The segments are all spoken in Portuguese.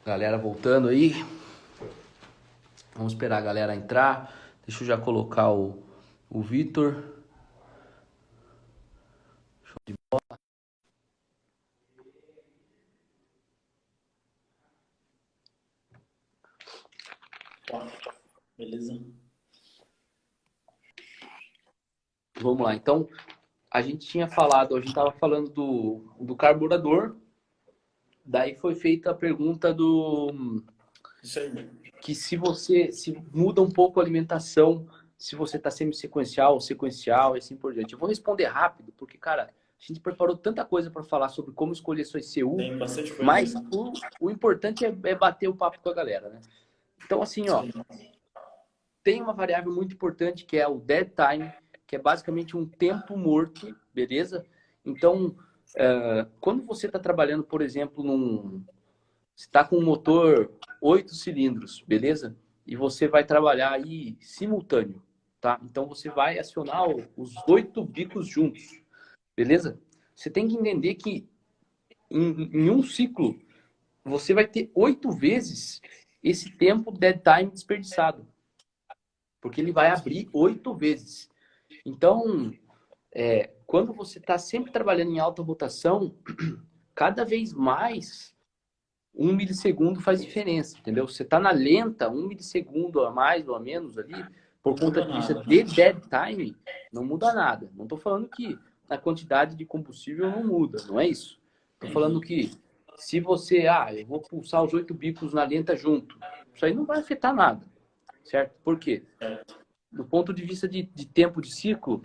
Galera voltando aí. Vamos esperar a galera entrar. Deixa eu já colocar o Vitor. Tá, beleza. Vamos lá. Então, a gente tinha falado, a gente estava falando do carburador. Daí foi feita a pergunta Isso aí. que se muda um pouco a alimentação, se você está semi-sequencial ou sequencial e assim por diante. Eu vou responder rápido, porque, cara, a gente preparou tanta coisa para falar sobre como escolher sua ICU, Tem bastante coisa mas aí. o importante é bater o papo com a galera, né? Então, assim, Isso ó, aí. tem uma variável muito importante que é o dead time, que é basicamente um tempo morto, beleza? Então, quando você está trabalhando, por exemplo, você está com um motor 8 cilindros, beleza? E você vai trabalhar aí simultâneo, tá? Então você vai acionar os 8 bicos juntos, beleza? Você tem que entender que em um ciclo você vai ter 8 vezes esse tempo dead time desperdiçado, porque ele vai abrir 8 vezes. Então, quando você está sempre trabalhando em alta rotação, cada vez mais 1 milissegundo faz diferença, entendeu? Você está na lenta, 1 milissegundo a mais ou a menos ali, Não por conta muda de vista nada, de né? dead time, não muda nada. Não estou falando que a quantidade de combustível não muda, não é isso. Estou falando Uhum. que se você, eu vou pulsar os 8 bicos na lenta junto, isso aí não vai afetar nada, certo? Por quê? Certo. Do ponto de vista de tempo de ciclo,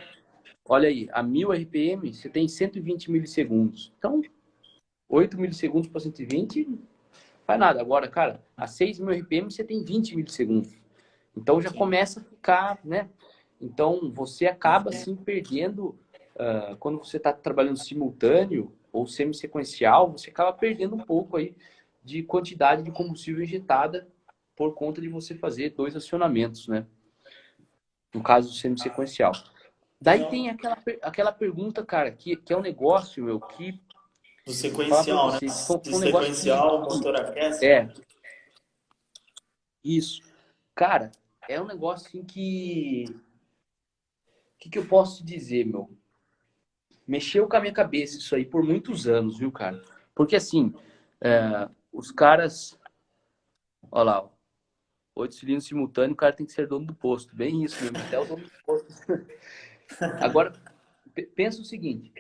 olha aí, a 1000 RPM você tem 120 milissegundos. Então, 8 milissegundos para 120 faz nada. Agora, cara, a 6.000 RPM você tem 20 milissegundos. Então já Sim. começa a ficar, né? Então você acaba assim perdendo, quando você está trabalhando simultâneo ou semi-sequencial, você acaba perdendo um pouco aí de quantidade de combustível injetada por conta de você fazer 2 acionamentos, né? No caso do semi-sequencial. Daí Legal. tem aquela pergunta, cara, que é um negócio, meu, que Do falar para sequencial, né? você, Se foi um negócio sequencial, o motor aquece, né? é isso. Cara, é um negócio assim que eu posso te dizer, meu? Mexeu com a minha cabeça isso aí por muitos anos, viu, cara? Porque assim, os caras, olha lá, 8 cilindros simultâneo, o cara tem que ser dono do posto. Bem isso mesmo, até o dono do posto. Agora, pensa o seguinte,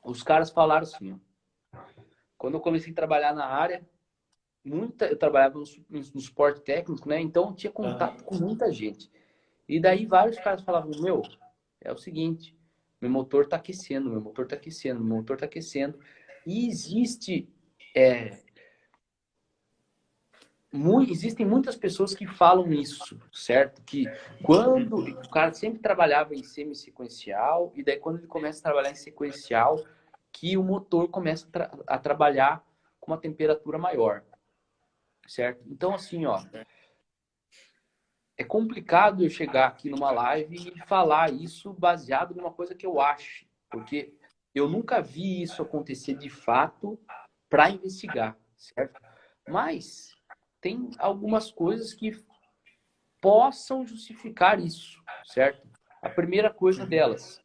os caras falaram assim, ó, quando eu comecei a trabalhar na área, eu trabalhava no suporte técnico, né? Então eu tinha Aham. contato com muita gente. E daí vários caras falavam, meu, é o seguinte, meu motor está aquecendo, meu motor está aquecendo, meu motor está aquecendo. E existem muitas pessoas que falam isso, certo? Que quando o cara sempre trabalhava em semi-sequencial, e daí quando ele começa a trabalhar em sequencial, que o motor começa a trabalhar com uma temperatura maior, certo? Então, assim, ó, é complicado eu chegar aqui numa live e falar isso baseado numa coisa que eu acho, porque eu nunca vi isso acontecer de fato para investigar, certo? Mas tem algumas coisas que possam justificar isso, certo? A primeira coisa delas,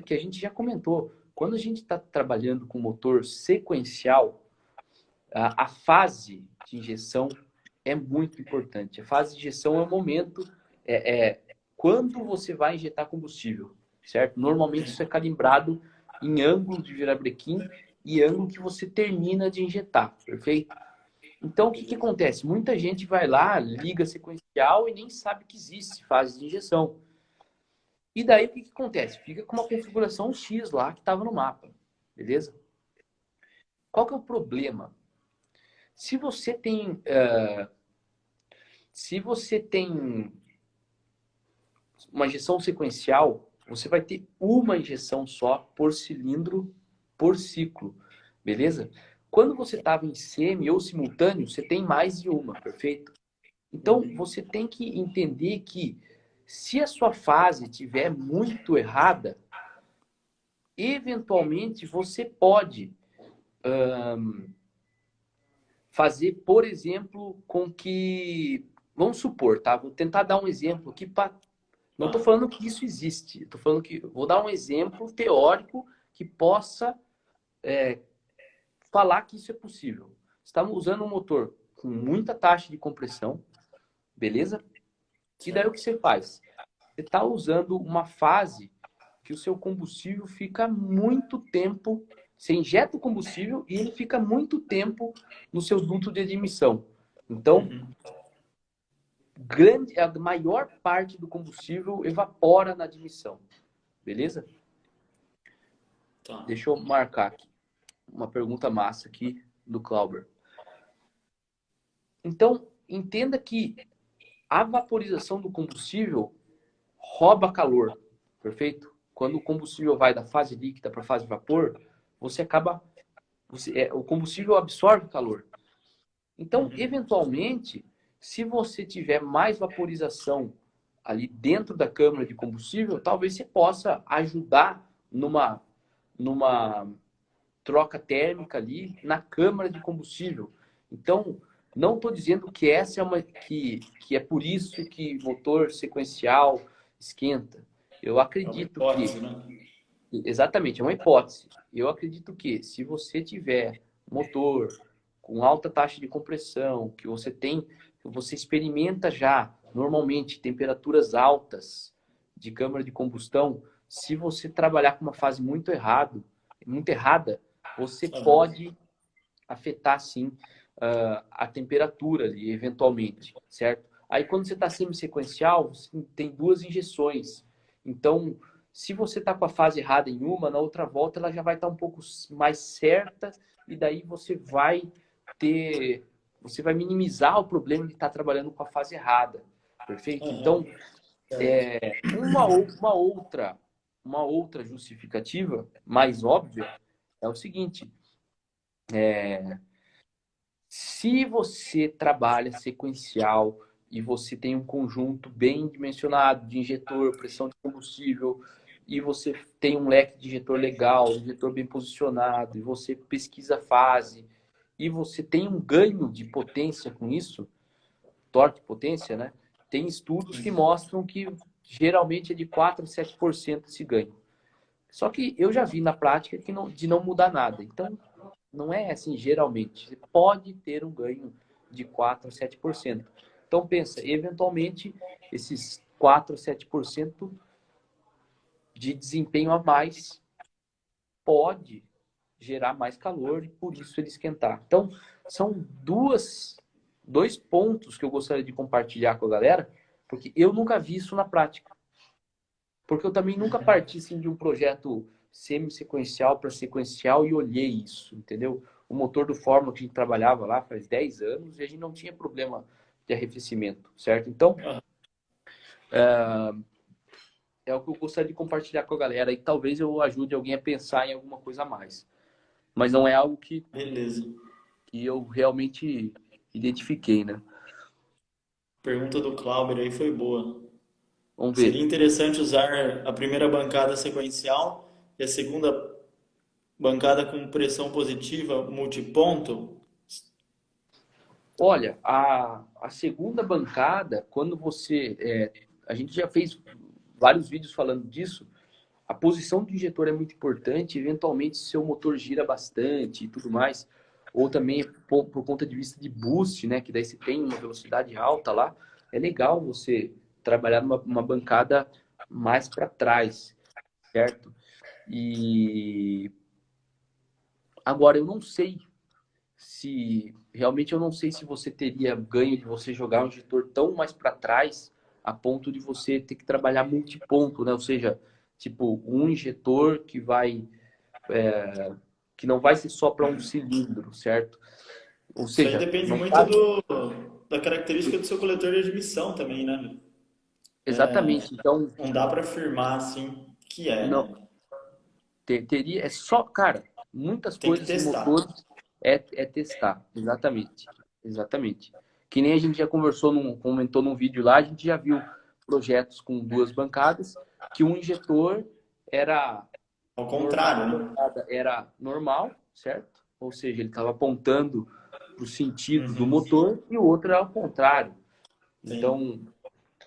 que a gente já comentou, quando a gente está trabalhando com motor sequencial, a fase de injeção é muito importante. A fase de injeção é o momento, quando você vai injetar combustível, certo? Normalmente isso é calibrado em ângulo de virabrequim e ângulo que você termina de injetar, perfeito? Então, o que, que acontece? Muita gente vai lá, liga sequencial e nem sabe que existe fase de injeção. E daí, o que, que acontece? Fica com uma configuração X lá que estava no mapa, beleza? Qual que é o problema? Se você tem, se você tem uma injeção sequencial, você vai ter uma injeção só por cilindro por ciclo, beleza? Quando você estava em semi ou simultâneo, você tem mais de uma, perfeito? Então, Uhum. você tem que entender que se a sua fase estiver muito errada, eventualmente você pode fazer, por exemplo, com que... Vamos supor, tá? Vou tentar dar um exemplo aqui para... Não estou falando que isso existe. Estou falando que... Vou dar um exemplo teórico que possa falar que isso é possível. Estamos usando um motor com muita taxa de compressão, beleza? E daí o que você faz? Você está usando uma fase que o seu combustível fica muito tempo... Você injeta o combustível e ele fica muito tempo no seu duto de admissão. Então, a maior parte do combustível evapora na admissão. Beleza? Tá. Deixa eu marcar aqui. Uma pergunta massa aqui do Clauber. Então, entenda que a vaporização do combustível rouba calor. Perfeito? Quando o combustível vai da fase líquida para a fase vapor, você acaba... o combustível absorve calor. Então, eventualmente, se você tiver mais vaporização ali dentro da câmara de combustível, talvez você possa ajudar numa troca térmica ali na câmara de combustível. Então, não estou dizendo que essa é que é por isso que motor sequencial esquenta. Eu acredito hipótese, né? Exatamente, é uma hipótese. Eu acredito que se você tiver motor com alta taxa de compressão, que você experimenta já normalmente temperaturas altas de câmara de combustão, se você trabalhar com uma fase muito errada, você pode afetar sim a temperatura ali, eventualmente, certo? Aí quando você está semi-sequencial, você tem 2 injeções. Então, se você está com a fase errada em uma, na outra volta ela já vai estar um pouco mais certa e daí você vai minimizar o problema de estar trabalhando com a fase errada. Perfeito? Então, uma outra justificativa mais óbvia é o seguinte: se você trabalha sequencial e você tem um conjunto bem dimensionado de injetor, pressão de combustível, e você tem um leque de injetor legal, um injetor bem posicionado, e você pesquisa a fase, e você tem um ganho de potência com isso, torque e potência, né? Tem estudos que mostram que geralmente é de 4 a 7% esse ganho. Só que eu já vi na prática de não mudar nada. Então, não é assim, geralmente. Você pode ter um ganho de 4 a 7%. Então, pensa, eventualmente, esses 4 a 7% de desempenho a mais pode gerar mais calor e por isso ele esquentar. Então, são dois pontos que eu gostaria de compartilhar com a galera, porque eu nunca vi isso na prática. Porque eu também nunca parti assim, de um projeto semi-sequencial para sequencial e olhei isso, entendeu? O motor do Fórmula que a gente trabalhava lá faz 10 anos e a gente não tinha problema de arrefecimento, certo? Então, é o que eu gostaria de compartilhar com a galera e talvez eu ajude alguém a pensar em alguma coisa a mais. Mas não é algo que eu realmente identifiquei, né? Pergunta do Clauber aí foi boa. Vamos ver. Seria interessante usar a primeira bancada sequencial e a segunda bancada com pressão positiva multiponto? Olha, a segunda bancada, quando você... a gente já fez vários vídeos falando disso. A posição do injetor é muito importante. Eventualmente, se seu motor gira bastante e tudo mais, ou também por conta de vista de boost, né? Que daí você tem uma velocidade alta lá. É legal você trabalhar numa bancada mais para trás, certo? E agora eu não sei realmente eu não sei se você teria ganho de você jogar um injetor tão mais para trás a ponto de você ter que trabalhar multiponto, né? Ou seja, tipo um injetor que não vai ser só para um cilindro, certo? Ou Isso aí seja, depende não muito tá... da característica do seu coletor de admissão também, né? Exatamente. Então, Não dá para afirmar assim que é, não né? teria é só, cara, muitas Tem que coisas em testar. motores é testar, exatamente. Exatamente. Que nem a gente já comentou num vídeo lá, a gente já viu projetos com 2 bancadas, que um injetor era Ao normal, contrário, a né? bancada era normal, certo? ou seja, ele estava apontando para o sentido do Uhum. motor e o outro era ao contrário. Sim. Então,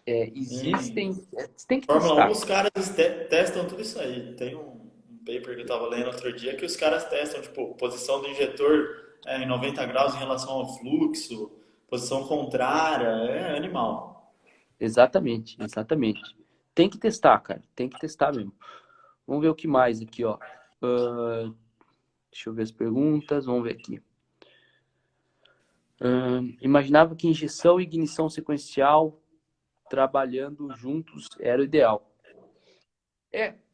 Em existem... Você tem que Fórmula 1, testar. os caras testam tudo isso aí. Tem um paper que eu tava lendo outro dia que os caras testam, tipo, posição do injetor em 90 graus em relação ao fluxo, posição contrária, é animal. Exatamente, exatamente. Tem que testar, cara. Tem que testar mesmo. Vamos ver o que mais aqui, ó. Deixa eu ver as perguntas. Vamos ver aqui. Imaginava que injeção e ignição sequencial trabalhando juntos era o ideal.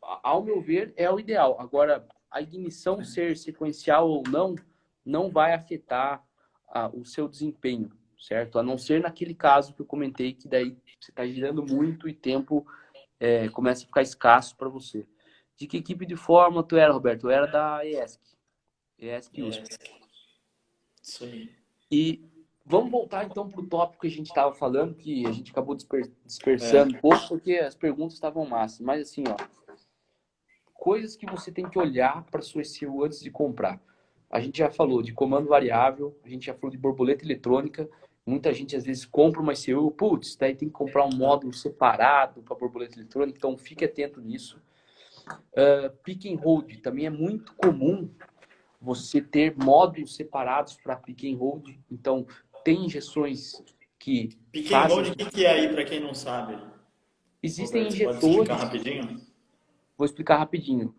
Ao meu ver, é o ideal. Agora, a ignição ser sequencial ou não, não vai afetar o seu desempenho, certo? A não ser naquele caso que eu comentei, que daí você está girando muito e tempo começa a ficar escasso para você. De que equipe de fórmula tu era, Roberto? Eu era da ESC. ESC É, USP. isso aí. E vamos voltar então para o tópico que a gente estava falando, que a gente acabou É, dispersando um pouco, porque as perguntas estavam massas. Mas assim, ó, coisas que você tem que olhar para sua ECU antes de comprar. A gente já falou de comando variável, a gente já falou de borboleta eletrônica. Muita gente às vezes compra uma ECU, putz, daí tem que comprar um módulo separado para borboleta eletrônica, então fique atento nisso. Pick and hold, também é muito comum você ter módulos separados para pick and hold. Então, tem injeções que pick and fazem... hold, o que que é aí para quem não sabe? Existem Roberto, você pode explicar injetores, rapidinho? vou explicar rapidinho.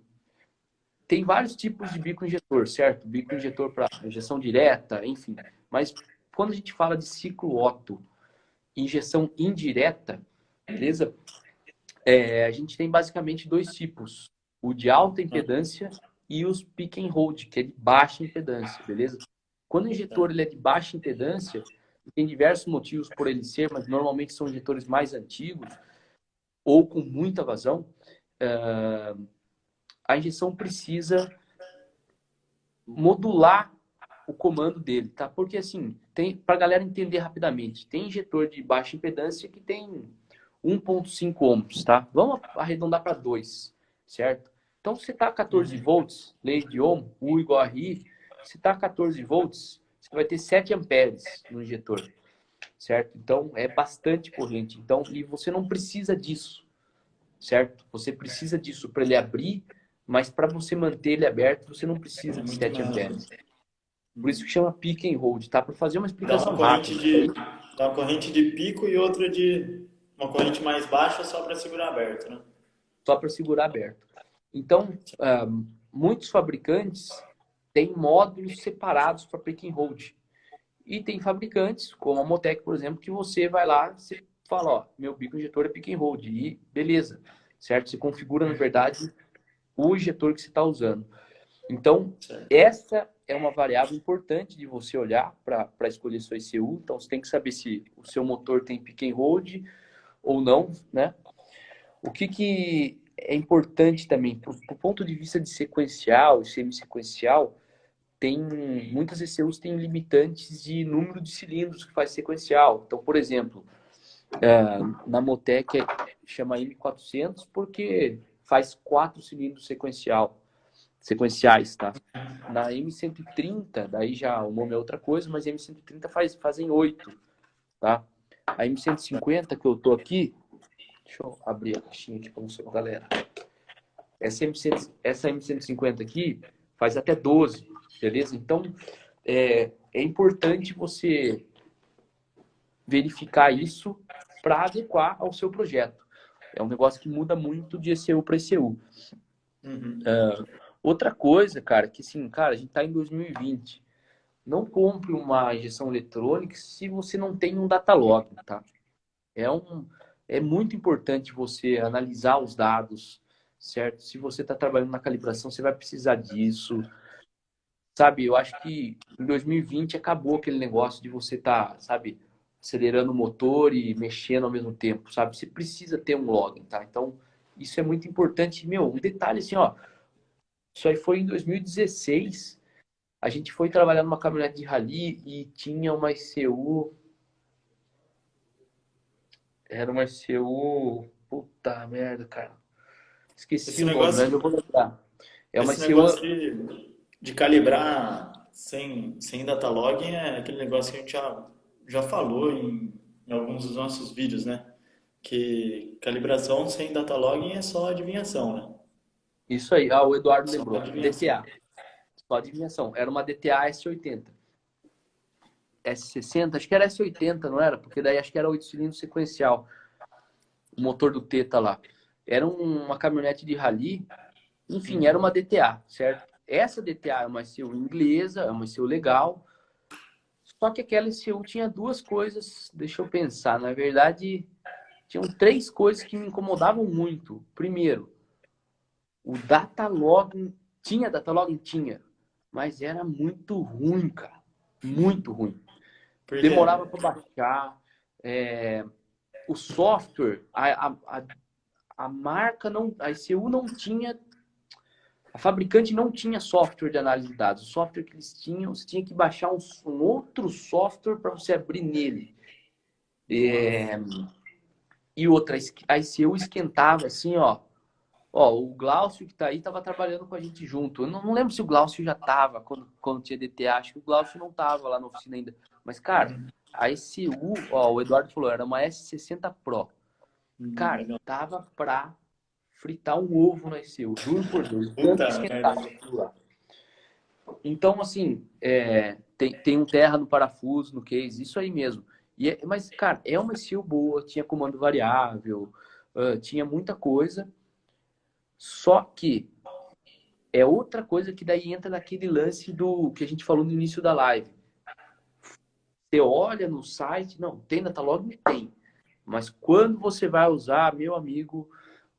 Tem vários tipos de bico injetor, certo? Bico injetor para injeção direta, enfim. Mas quando a gente fala de ciclo Otto, injeção indireta, beleza? A gente tem basicamente dois tipos. O de alta impedância e os pick and hold, que é de baixa impedância, beleza? Quando o injetor ele é de baixa impedância, tem diversos motivos por ele ser, mas normalmente são injetores mais antigos ou com muita vazão, a injeção precisa modular o comando dele, tá? Porque assim, tem para a galera entender rapidamente, tem injetor de baixa impedância que tem 1,5 ohms, tá? Vamos arredondar para 2, certo? Então, se tá 14 volts, lei de Ohm, U igual a RI, se tá 14 volts, você vai ter 7 amperes no injetor, certo? Então, é bastante corrente. Então, e você não precisa disso, certo? Você precisa disso para ele abrir, mas para você manter ele aberto, você não precisa É de muito 7 menos. amperes. Por isso que chama pick and hold, tá? Para fazer uma Dá uma explicação corrente rápida. de, dá uma corrente de pico e outra de uma corrente mais baixa só para segurar aberto, né? Só para segurar aberto. Então, muitos fabricantes têm módulos separados para pick and hold. E tem fabricantes, como a Motec, por exemplo, que você vai lá, você fala, ó, meu bico injetor é pick and hold. E beleza, certo? Você configura, na verdade, o injetor que você está usando. Então, Certo. essa é uma variável importante de você olhar para escolher sua ECU. Então, você tem que saber se o seu motor tem pick and hold ou não, né? O que é importante também, do ponto de vista de sequencial e semi-sequencial, tem muitas ECUs têm limitantes de número de cilindros que faz sequencial. Então, por exemplo, na Motec chama M400 porque faz 4 cilindros sequenciais, tá? Na M130, daí já o nome é outra coisa, mas M130 fazem 8, tá? A M150 que eu tô aqui, deixa eu abrir a caixinha aqui para você, galera. Essa M150 aqui faz até 12, beleza? Então, é importante você verificar isso para adequar ao seu projeto. É um negócio que muda muito de ECU para ECU. Uhum. Outra coisa, cara, que assim, cara, a gente está em 2020. Não compre uma injeção eletrônica se você não tem um datalog, tá? É, um, é muito importante você analisar os dados, certo? Se você está trabalhando na calibração, você vai precisar disso. Sabe, eu acho que em 2020 acabou aquele negócio de você estar, sabe, acelerando o motor e mexendo ao mesmo tempo, sabe? Você precisa ter um login, tá? Então, isso é muito importante. Meu, um detalhe assim, ó, isso aí foi em 2016, a gente foi trabalhar numa caminhonete de rally e tinha uma ECU, era uma ECU, puta merda, cara. Esqueci Esse o nome, mas negócio, eu vou lembrar. É uma esse ECU, negócio de calibrar sem data logging é aquele negócio que a gente já falou em alguns dos nossos vídeos, né? Que calibração sem data logging é só adivinhação, né? Isso aí. Ah, o Eduardo Só lembrou. adivinhação. DTA. Só adivinhação. Era uma DTA S80. S60, acho que era S80, não era? Porque daí acho que era 8 cilindros sequencial. O motor do Teta lá. Era uma caminhonete de rally. Enfim, era uma DTA, certo? Essa DTA é uma ECU inglesa, é uma ECU legal. Só que aquela ECU tinha duas coisas, deixa eu pensar. Na verdade, tinham três coisas que me incomodavam muito. Primeiro, o datalog tinha datalog? Tinha. Mas era muito ruim, cara. Muito ruim. Por quê? Demorava para baixar. O software, a marca não, a ECU não tinha, a fabricante não tinha software de análise de dados. O software que eles tinham, você tinha que baixar um outro software para você abrir nele. E outra, a ECU esquentava assim, ó. Ó, o Glaucio que tá aí tava trabalhando com a gente junto. Eu não lembro se o Glaucio já tava quando tinha DTA. Acho que o Glaucio não tava lá na oficina ainda. Mas, cara, a ECU, ó, o Eduardo falou, era uma S60 Pro. Cara, Legal. tava pra fritar um ovo na ECU. Juro por Deus. Tanto que Puta merda. esquentava aquilo lá. Então, assim, tem um terra no parafuso, no case, isso aí mesmo. Mas, cara, é uma ECU boa, tinha comando variável, tinha muita coisa. Só que é outra coisa que daí entra naquele lance do que a gente falou no início da live. Você olha no site, não, tem datalog? Tem. Mas quando você vai usar, meu amigo,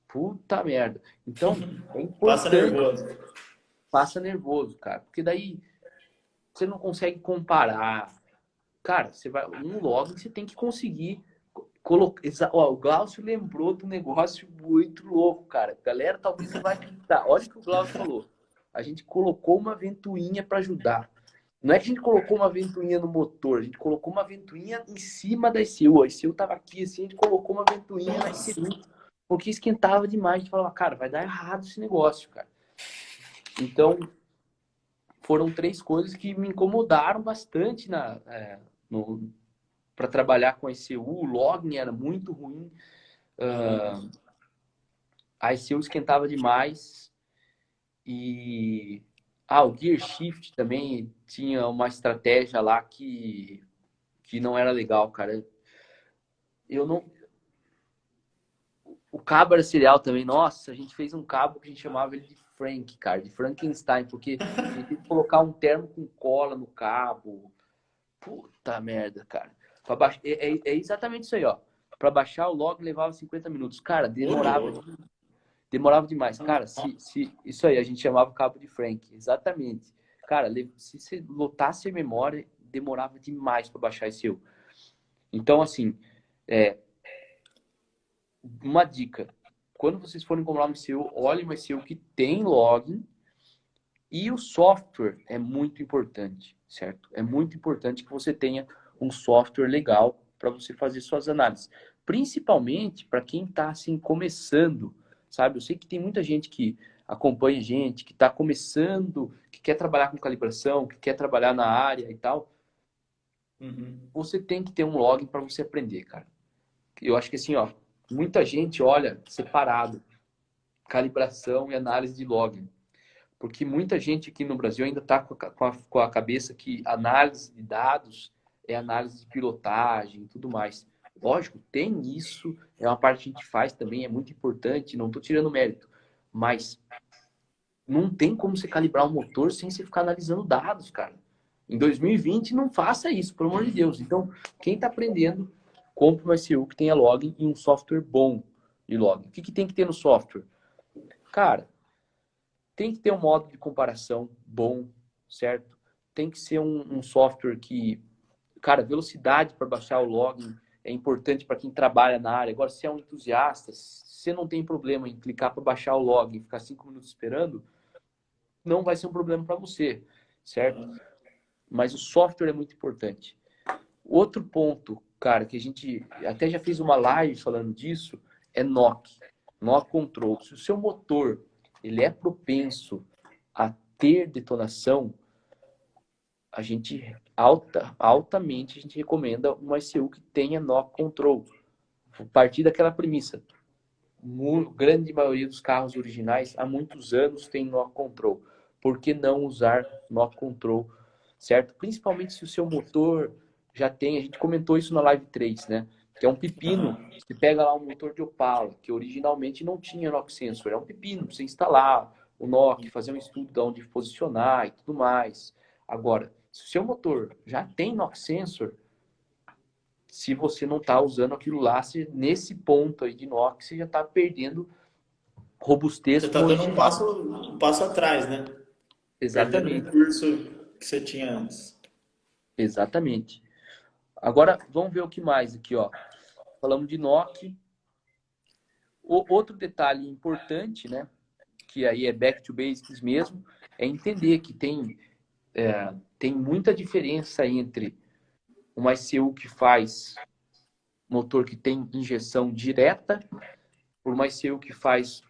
puta merda. Então, é Passa importante, nervoso. passa nervoso, cara. Porque daí você não consegue comparar. Cara, você vai, um login você tem que conseguir colocar. Ó, o Glaucio lembrou do negócio muito louco, cara. Galera, talvez não vai acreditar. Olha o que o Glaucio falou. A gente colocou uma ventoinha para ajudar. Não é que a gente colocou uma ventoinha no motor, a gente colocou uma ventoinha em cima da ECU. A ECU tava aqui assim, a gente colocou uma ventoinha na Nossa. ECU, porque esquentava demais. A gente falava, cara, vai dar errado esse negócio, cara. Então, foram três coisas que me incomodaram bastante para trabalhar com a ECU. O login era muito ruim. A ECU esquentava demais. E o Gear Shift também tinha uma estratégia lá que não era legal, cara. Eu não. O cabo era serial também. Nossa, a gente fez um cabo que a gente chamava ele de Frank, cara, de Frankenstein, porque a gente tinha que colocar um termo com cola no cabo. Puta merda, cara. É exatamente isso aí, ó. Para baixar o log levava 50 minutos. Cara, Ô, louco. demorava demais. Cara, isso aí, a gente chamava o cabo de Frank. Exatamente. Cara, se você lotasse a memória, demorava demais para baixar esse eu. Então, assim, uma dica. Quando vocês forem comprar um ICU, olhem um ICU que tem login e o software é muito importante, certo? É muito importante que você tenha um software legal para você fazer suas análises. Principalmente para quem está assim começando, sabe? Eu sei que tem muita gente que acompanha gente, que está começando, que quer trabalhar com calibração, que quer trabalhar na área e tal. Você tem que ter um login para você aprender, cara. Eu acho que assim, ó, muita gente olha separado calibração e análise de login. Porque muita gente aqui no Brasil ainda está com a cabeça que análise de dados é análise de pilotagem e tudo mais. Lógico, tem isso, é uma parte que a gente faz também, é muito importante, não estou tirando mérito. Mas não tem como você calibrar um motor sem você ficar analisando dados, cara. Em 2020, não faça isso, pelo amor de Deus. Então, quem está aprendendo, compre uma ECU que tenha login e um software bom de login. O que tem que ter no software? Cara, tem que ter um modo de comparação bom, certo? Tem que ser um software que, cara, velocidade para baixar o login é importante para quem trabalha na área. Agora, se é um entusiasta, você não tem problema em clicar para baixar o login e ficar 5 minutos esperando, não vai ser um problema para você, certo? Mas o software é muito importante. Outro ponto, cara, que a gente até já fez uma live falando disso, é NOC, NOC Control. Se o seu motor ele é propenso a ter detonação, a gente altamente a gente recomenda uma ECU que tenha knock control. A partir daquela premissa. Grande maioria dos carros originais há muitos anos tem knock control. Por que não usar knock control, certo? Principalmente se o seu motor já tem, a gente comentou isso na Live 3, né? Que é um pepino. Você pega lá um motor de Opala, que originalmente não tinha knock sensor. É um pepino, você instalar o knock, fazer um estudo de onde posicionar e tudo mais. Agora, se o seu motor já tem knock sensor, se você não está usando aquilo lá, nesse ponto aí de knock, você já está perdendo robustez Você com está o dando original. um passo atrás, né? Perdendo o Exatamente, recurso que você tinha antes. exatamente. Agora, vamos ver o que mais aqui, ó. Falamos de knock. Outro detalhe importante, né, que aí é back to basics mesmo, é entender que tem muita diferença entre uma ECU que faz motor que tem injeção direta por uma ECU que faz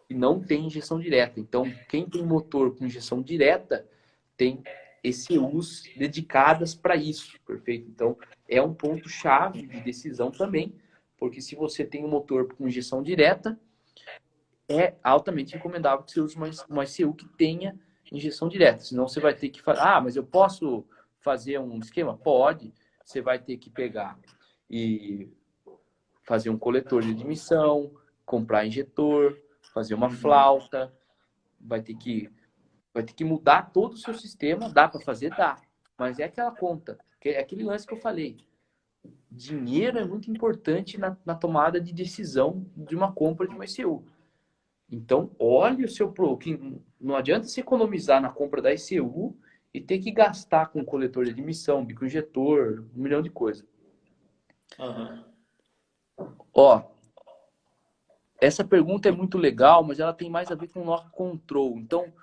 e não tem injeção direta. Então, quem tem motor com injeção direta tem ECUs dedicadas para isso, perfeito? Então, é um ponto-chave de decisão também, porque se você tem um motor com injeção direta, é altamente recomendável que você use uma ECU que tenha injeção direta. Senão você vai ter que falar, mas eu posso fazer um esquema? Pode. Você vai ter que pegar e fazer um coletor de admissão, comprar injetor, fazer uma flauta, vai ter que mudar todo o seu sistema. Dá para fazer? Dá. Mas é aquela conta, é aquele lance que eu falei. Dinheiro é muito importante na tomada de decisão de uma compra de uma ECU. Então, olhe o seu Pro. Não adianta se economizar na compra da ECU e ter que gastar com coletor de admissão, bico injetor, 1 milhão de coisas. Uhum. Ó, essa pergunta é muito legal, mas ela tem mais a ver com o knock control. Então,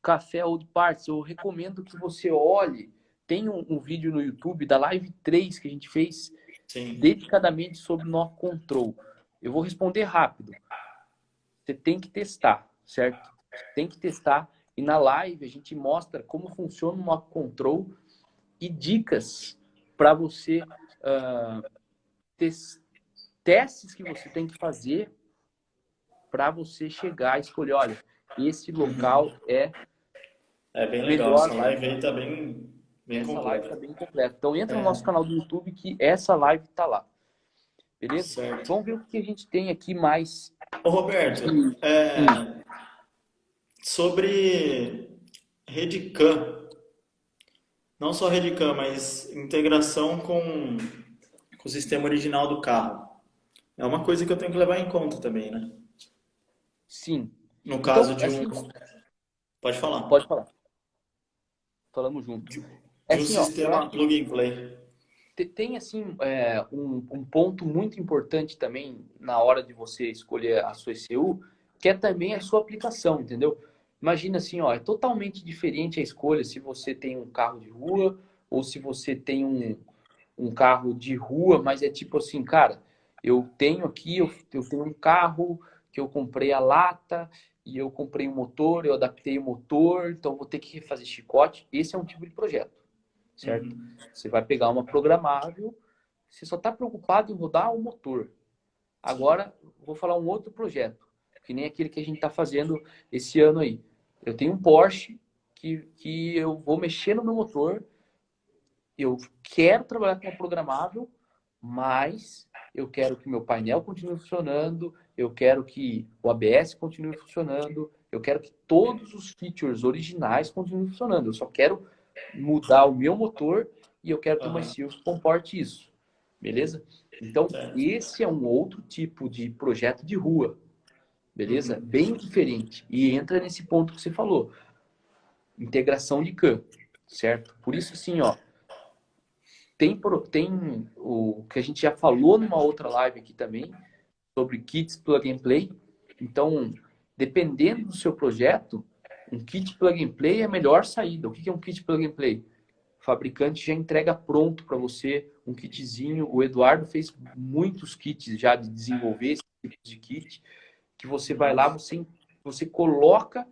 Café Old Parts, eu recomendo que você olhe. Tem um vídeo no YouTube da Live 3 que a gente fez Sim. dedicadamente sobre knock control. Eu vou responder rápido. Você tem que testar, certo? Tem que testar. E na live a gente mostra como funciona o knock control e dicas para você testes que você tem que fazer para você chegar e escolher, olha, esse local é bem legal. melhor Essa para live mim. aí tá bem Essa live está completa. bem completa. Então entra no nosso canal do YouTube que essa live está lá. Beleza? Certo. Vamos ver o que a gente tem aqui mais. Ô, Roberto, sobre Redcam, não só Redcam, mas integração com o sistema original do carro. É uma coisa que eu tenho que levar em conta também, né? Sim. No caso Então, de assim, um. Pode falar. pode falar. Falamos junto. É De um assim, ó, eu sistema acho que plug and play. tem assim um ponto muito importante também na hora de você escolher a sua ECU, que é também a sua aplicação, entendeu? Imagina assim, ó, é totalmente diferente a escolha se você tem um carro de rua ou se você tem um carro de rua, mas é tipo assim, cara, eu tenho aqui, eu tenho um carro que eu comprei a lata e eu comprei o motor, eu adaptei o motor, então vou ter que refazer chicote. Esse é um tipo de projeto, certo? Você vai pegar uma programável, você só está preocupado em rodar o motor. Agora, vou falar um outro projeto, que nem aquele que a gente está fazendo esse ano aí. Eu tenho um Porsche que eu vou mexer no meu motor, eu quero trabalhar com uma programável, mas eu quero que meu painel continue funcionando, eu quero que o ABS continue funcionando, eu quero que todos os features originais continuem funcionando. Eu só quero mudar o meu motor e eu quero ter uma ECU que comporte isso. Beleza? Então, Certo. esse é um outro tipo de projeto de rua. Beleza? Bem diferente. E entra nesse ponto que você falou. Integração de CAN. Certo? Por isso, assim, ó, tem o que a gente já falou numa outra live aqui também, sobre kits plug and play. Então, dependendo do seu projeto, um kit plug and play é a melhor saída. O que é um kit plug and play? O fabricante já entrega pronto para você um kitzinho. O Eduardo fez muitos kits já de desenvolver esse tipo de kit, que você vai lá, você coloca,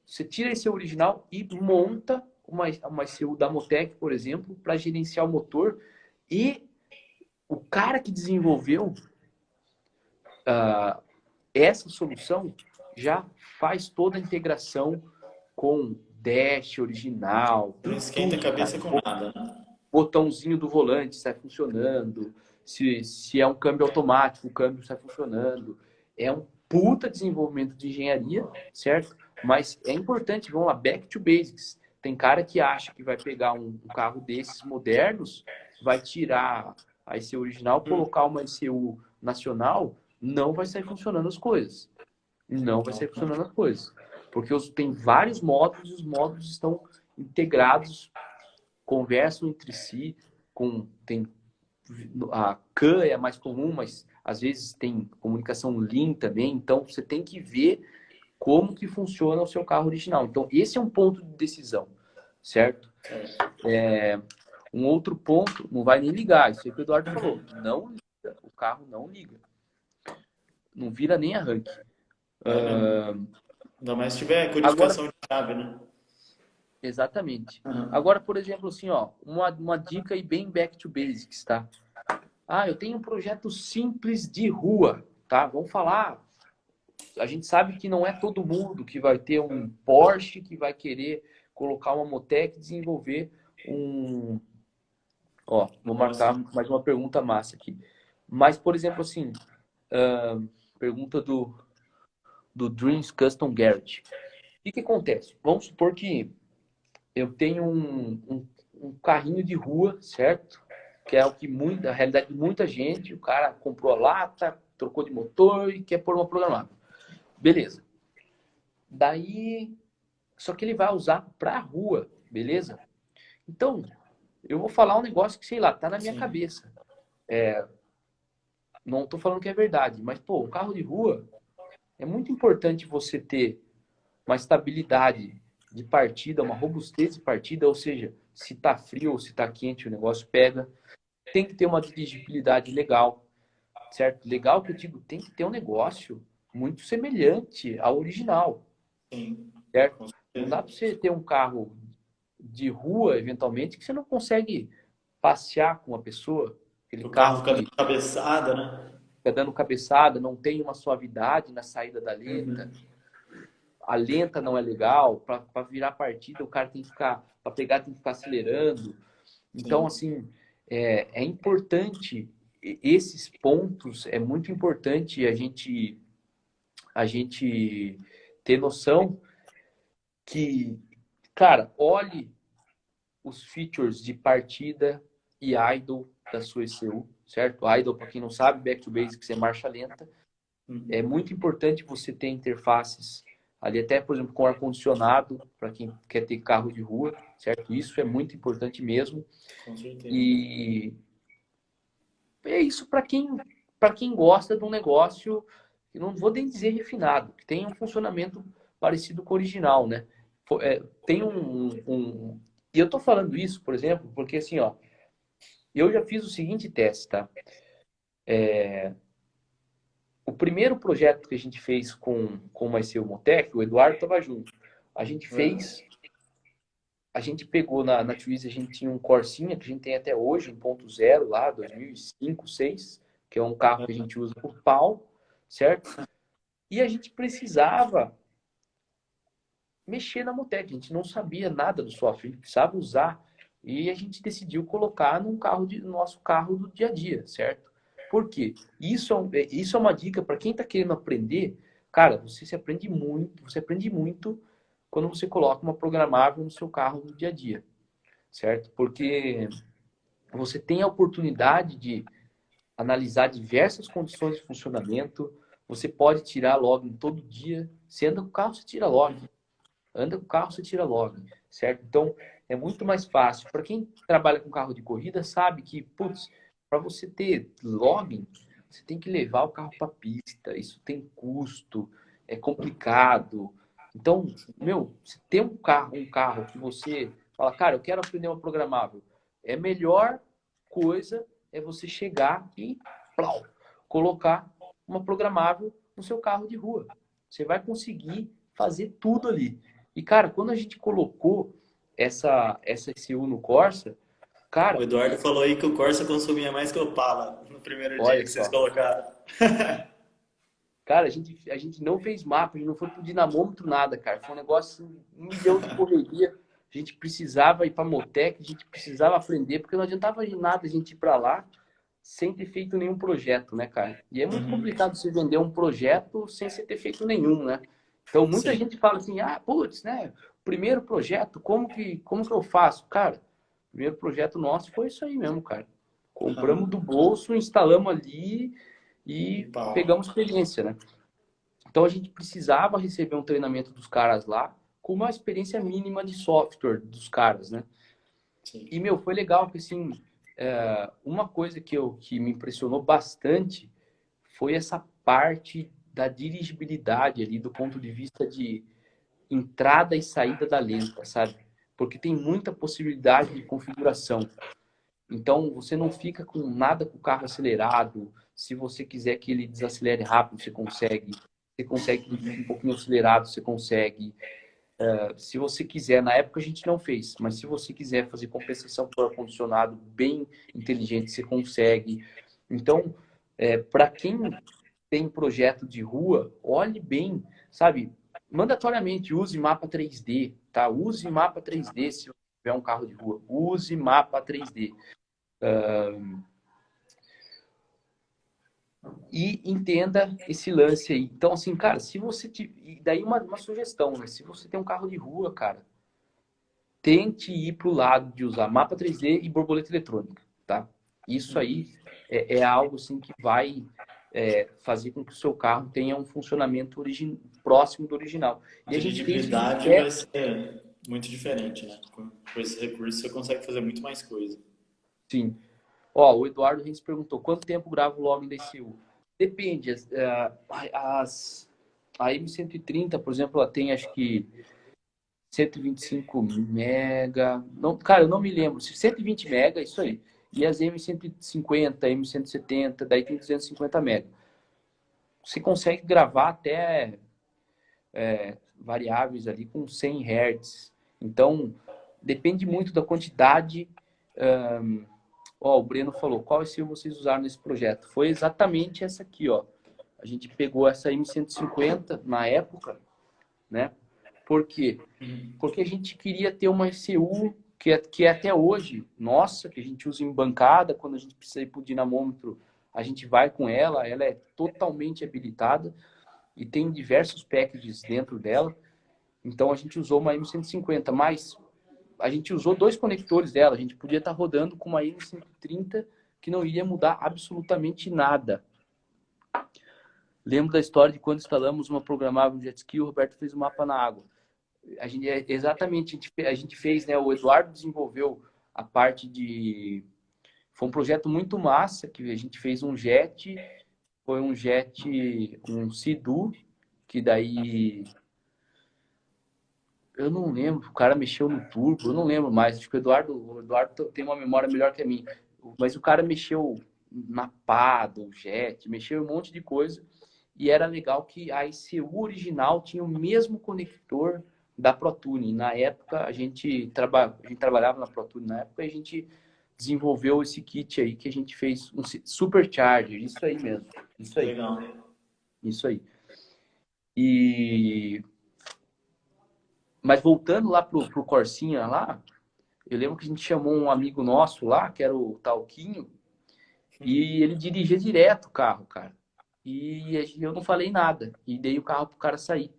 você tira esse original e monta uma ECU da Motec, por exemplo, para gerenciar o motor. E o cara que desenvolveu essa solução já faz toda a integração com dash original, Não com esquenta a tudo, cara. cabeça com nada, né? Botãozinho do volante sai funcionando, se é um câmbio automático, o câmbio sai funcionando. É um puta desenvolvimento de engenharia, certo? Mas é importante, vamos lá, back to basics. Tem cara que acha que vai pegar um carro desses modernos, vai tirar a ECU original, colocar uma ECU nacional, não vai sair funcionando as coisas. Não vai sair funcionando as coisas. Porque tem vários módulos e os módulos estão integrados, conversam entre si, a CAN é mais comum, mas às vezes tem comunicação Lean também, então você tem que ver como que funciona o seu carro original. Então esse é um ponto de decisão, certo? Um outro ponto, não vai nem ligar, isso aí que o Eduardo falou, não liga, o carro não liga, não vira nem arranque. É mesmo. Ainda mais se tiver Agora, codificação de chave, né? exatamente. Uhum. Agora, por exemplo, assim, ó, uma dica aí bem back to basics, tá? Eu tenho um projeto simples de rua, tá? Vamos falar. A gente sabe que não é todo mundo que vai ter um Porsche, que vai querer colocar uma Motec e desenvolver um. Ó, vou marcar Nossa. mais uma pergunta massa aqui. Mas, por exemplo, assim, pergunta do Dreams Custom Garage. O que acontece? Vamos supor que eu tenho um carrinho de rua, certo? Que é o que a realidade de muita gente, o cara comprou a lata, trocou de motor e quer pôr uma programável. Beleza. Daí, só que ele vai usar para a rua, beleza? Então, eu vou falar um negócio que, sei lá, tá na minha Sim. cabeça. Não tô falando que é verdade, mas, pô, um carro de rua é muito importante você ter uma estabilidade de partida, uma robustez de partida, ou seja, se tá frio ou se tá quente, o negócio pega. Tem que ter uma dirigibilidade legal, certo? Legal que eu digo, tem que ter um negócio muito semelhante ao original, Sim, certo? com Não dá certeza. para você ter um carro de rua, eventualmente, que você não consegue passear com uma pessoa, aquele O carro carro fica que dando cabeçada, né? fica dando cabeçada, não tem uma suavidade na saída da lenta, Uhum. a lenta não é legal, para virar partida o cara tem que ficar, para pegar tem que ficar acelerando. Então, Sim, assim, é importante, esses pontos, é muito importante a gente ter noção que, cara, olhe os features de partida e idle da sua ECU, certo? Idle, para quem não sabe, back to basics é marcha lenta. É uhum. muito importante você ter interfaces ali, até, por exemplo, com ar-condicionado, para quem quer ter carro de rua, certo? Isso é muito importante mesmo. Com certeza. E é isso para quem gosta de um negócio, eu não vou nem dizer refinado, que tem um funcionamento parecido com o original, né? Tem E eu tô falando isso, por exemplo, porque assim, ó, eu já fiz o seguinte teste, tá? O primeiro projeto que a gente fez com o MySeo Motec, o Eduardo estava junto. A gente É. fez, a gente pegou na Twizy, a gente tinha um Corsinha, que a gente tem até hoje, 1.0 lá, 2005, 2006, que é um carro que a gente usa por pau, certo? E a gente precisava mexer na Motec, a gente não sabia nada do software, a gente precisava usar. E a gente decidiu colocar no nosso carro do dia a dia, certo? Por quê? Isso é uma dica para quem está querendo aprender. Cara, você aprende muito quando você coloca uma programável no seu carro do dia a dia, certo? Porque você tem a oportunidade de analisar diversas condições de funcionamento, você pode tirar login todo dia. Você anda com o carro, você tira login. Anda com o carro, você tira login, certo? Então, é muito mais fácil. Para quem trabalha com carro de corrida, sabe que, putz, para você ter login, você tem que levar o carro para pista. Isso tem custo, é complicado. Então, meu, se tem um carro que você fala, cara, eu quero aprender uma programável, é melhor coisa é você chegar e plau, colocar uma programável no seu carro de rua. Você vai conseguir fazer tudo ali. E, cara, quando a gente colocou, essa SU no Corsa, O cara, Eduardo falou aí que o Corsa consumia mais que o Opala no primeiro dia olha que vocês só. colocaram. Cara, a gente não fez mapa, a gente não foi pro dinamômetro, nada, cara. Foi um negócio, assim, 1 milhão de correria. A gente precisava ir pra Motec, a gente precisava aprender, porque não adiantava de nada a gente ir pra lá sem ter feito nenhum projeto, né, cara? E é muito Uhum. complicado você vender um projeto sem você ter feito nenhum, né? Então, muita Sim. gente fala assim, putz, né? Primeiro projeto, como que eu faço? Cara, o primeiro projeto nosso foi isso aí mesmo, cara. Compramos Aham. do bolso, instalamos ali E e pau. pegamos experiência, né? Então a gente precisava receber um treinamento dos caras lá com uma experiência mínima de software dos caras, né? Sim. E, meu, foi legal, porque, assim, uma coisa que me impressionou bastante foi essa parte da dirigibilidade ali, do ponto de vista de entrada e saída da lenta, sabe? Porque tem muita possibilidade de configuração. Então, você não fica com nada com o carro acelerado. Se você quiser que ele desacelere rápido, você consegue. Você consegue que ele fique um pouquinho acelerado, você consegue. Se você quiser, na época a gente não fez, mas se você quiser fazer compensação por ar-condicionado bem inteligente, você consegue. Então, para quem tem projeto de rua, olhe bem, sabe? Mandatoriamente use mapa 3D, tá? Use mapa 3D se você tiver um carro de rua. Use mapa 3D. E entenda esse lance aí. Então, assim, cara, se você. E daí uma sugestão, né? Se você tem um carro de rua, cara, tente ir para o lado de usar mapa 3D e borboleta eletrônica, tá? Isso aí é algo assim que vai fazer com que o seu carro tenha um funcionamento próximo do original. A E a gente fez um dirigibilidade vai teste, ser muito diferente, né? Com esse recurso você consegue fazer muito mais coisa. sim. Ó, o Eduardo Reis perguntou, quanto tempo grava o log da ECU? Depende. A M130, por exemplo, ela tem acho que 125 mega. Não, cara, eu não me lembro. 120 mega, isso aí. E as M150, M170, daí tem 250 mega. Você consegue gravar até variáveis ali com 100 Hz. Então, depende muito da quantidade. Ó, o Breno falou, qual SEO vocês usaram nesse projeto? Foi exatamente essa aqui, ó. A gente pegou essa M150 na época, né? Por quê? Porque a gente queria ter uma ECU que é até hoje, nossa, que a gente usa em bancada, quando a gente precisa ir para o dinamômetro, a gente vai com ela é totalmente habilitada e tem diversos packages dentro dela. Então a gente usou uma M150, mas a gente usou 2 conectores dela, a gente podia estar rodando com uma M130 que não iria mudar absolutamente nada. Lembro da história de quando instalamos uma programável jet ski, o Roberto fez um mapa na água. Exatamente, a gente fez, né? O Eduardo desenvolveu a parte de. Foi um projeto muito massa que a gente fez um jet, foi um jet, um Sea-Doo, que daí eu não lembro, o cara mexeu no turbo, eu não lembro mais. Acho que o Eduardo tem uma memória melhor que a minha, mas o cara mexeu na pá do jet, mexeu em um monte de coisa. E era legal que a ECU original tinha o mesmo conector da ProTuning. Na época, a gente trabalhava na ProTuning na época e a gente desenvolveu esse kit aí que a gente fez um Supercharger. Isso aí mesmo. Isso aí. Legal. Isso aí. E... Mas voltando lá pro Corsinha lá, eu lembro que a gente chamou um amigo nosso lá, que era o Talquinho, e ele dirigia direto o carro, cara. E eu não falei nada. E dei o carro pro cara sair.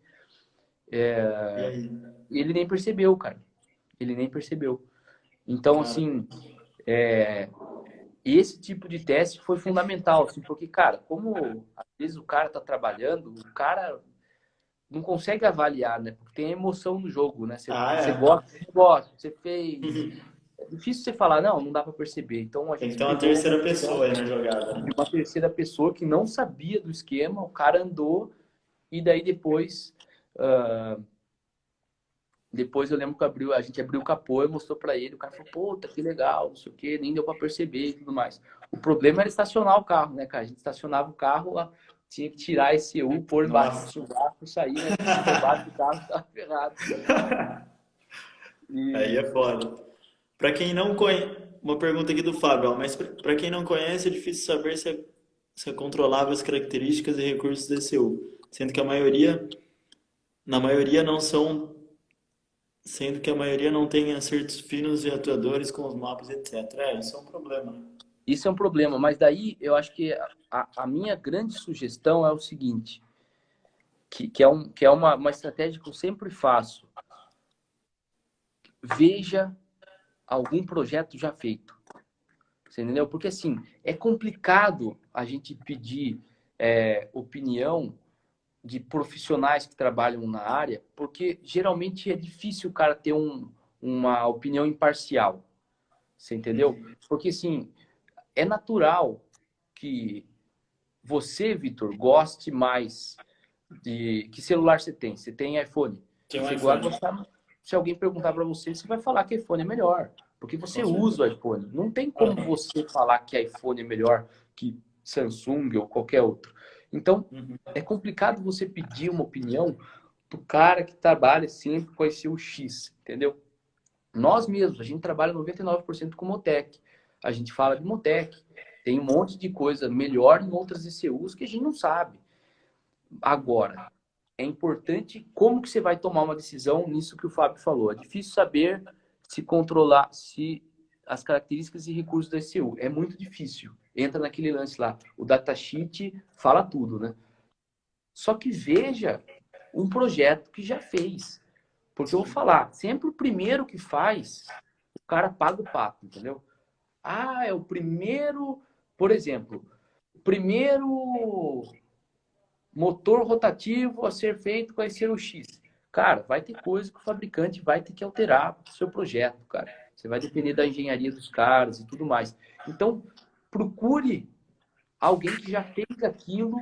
E aí? Ele nem percebeu, cara. Ele nem percebeu. Então, Cara, assim, esse tipo de teste foi fundamental, assim, porque, cara, como às vezes o cara tá trabalhando, o cara não consegue avaliar, né? Porque tem emoção no jogo, né? Você é. gosta, você fez. É difícil você falar, não dá para perceber. Então a Tem que gente ter uma pegou uma terceira emoção pessoa aí na jogada, de né? uma terceira pessoa que não sabia do esquema, o cara andou e daí depois eu lembro que a gente abriu o capô e mostrou para ele. O cara falou, puta, que legal, não sei o quê, nem deu para perceber e tudo mais. O problema era estacionar o carro, né, cara? A gente estacionava o carro, tinha que tirar esse U, pôr embaixo do Nossa. sovaco, sair, né? Se roubasse o carro, tava ferrado. Aí é foda. Para quem não conhece, uma pergunta aqui do Fábio, ó, mas para quem não conhece, é difícil saber se é controlável as características e recursos do ECU, sendo que na maioria não são, sendo que a maioria não tem acertos finos e atuadores com os mapas, etc. Isso é um problema, né? Isso é um problema, mas daí eu acho que a minha grande sugestão é o seguinte, que é uma estratégia que eu sempre faço. Veja algum projeto já feito. Você entendeu? Porque assim, é complicado a gente pedir opinião de profissionais que trabalham na área, porque geralmente é difícil o cara ter uma opinião imparcial. Você entendeu? Porque assim, é natural que você, Vitor, goste mais de que celular você tem? Você tem iPhone? Tem um Você vai iPhone, gostar. Se alguém perguntar para você, você vai falar que iPhone é melhor, porque você com usa o certeza. iPhone. Não tem como Aham. você falar que iPhone é melhor que Samsung ou qualquer outro. Então, Uhum. é complicado você pedir uma opinião do cara que trabalha sempre com esse X, entendeu? Nós mesmos, a gente trabalha 99% com Motec. A gente fala de Motec. Tem um monte de coisa melhor em outras ECUs que a gente não sabe. Agora, é importante como que você vai tomar uma decisão nisso que o Fábio falou. É difícil saber se controlar, se as características e recursos da ECU. É muito difícil. Entra naquele lance lá. O datasheet fala tudo, né? Só que veja um projeto que já fez. Porque eu vou Sim. falar, sempre o primeiro que faz, o cara paga o pato, entendeu? Ah, é o primeiro, por exemplo, o primeiro motor rotativo a ser feito vai ser o X. Cara, vai ter coisa que o fabricante vai ter que alterar para o seu projeto, cara. Você vai depender da engenharia dos caras e tudo mais. Então, procure alguém que já fez aquilo,